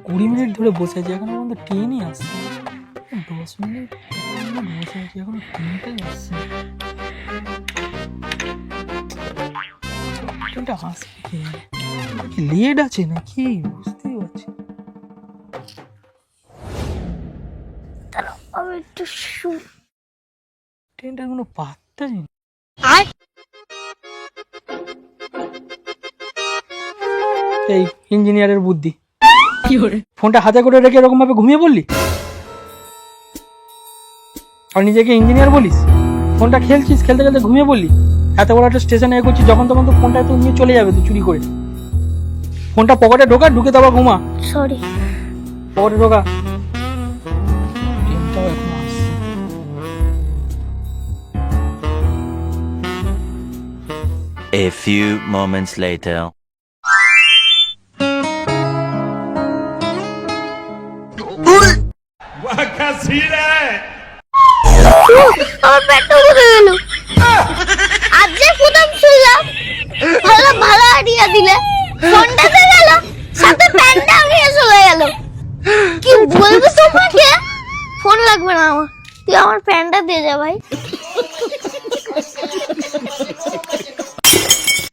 20 minute ধরে বসে আছি, এখনো পর্যন্ত ট্রেনই আসছে না। 10 মিনিট বসে আছি, এখনো ট্রেনটাই আসছে না। ট্রেনটা আসবে কি লেট আছে নাকি বুঝতেই পারছি না। আমি একটু ট্রেনটার কোনো পাত্তা নেই। এই ইঞ্জিনিয়ারের বুদ্ধি, ফোনটা হাতে করে রেখে এরকম ভাবে ঘুমিয়ে পড়লি আর নিজেকে ইঞ্জিনিয়ার বলিস। ফোনটা খেলছিস, খেলতে খেলতে ঘুমিয়ে পড়লি। এত বড় একটা স্টেশনে এ করছিস, যখন তখন তো ফোনটা তো নিয়ে চলে যাবে, তুই চুরি করে। ফোনটা পকেটে ঢোকা, ঢুকে তারপর ঘুমা। সরি। পকেটে ঢোকা। ট্রেনটাও এখন আসছে। A few moments later. আমার পেটটা ভরে গেল। আজ যে প্রথম শুনলাম ভালো ভালো আইডিয়া দিলে। ফোনটাতে গেল, সাথে প্যান্টটাও নিয়ে চলে গেল। কি বলবো তোমাকে? ফোন লাগবে না আমার, তুই আমার প্যান্টটা দিয়ে যা ভাই।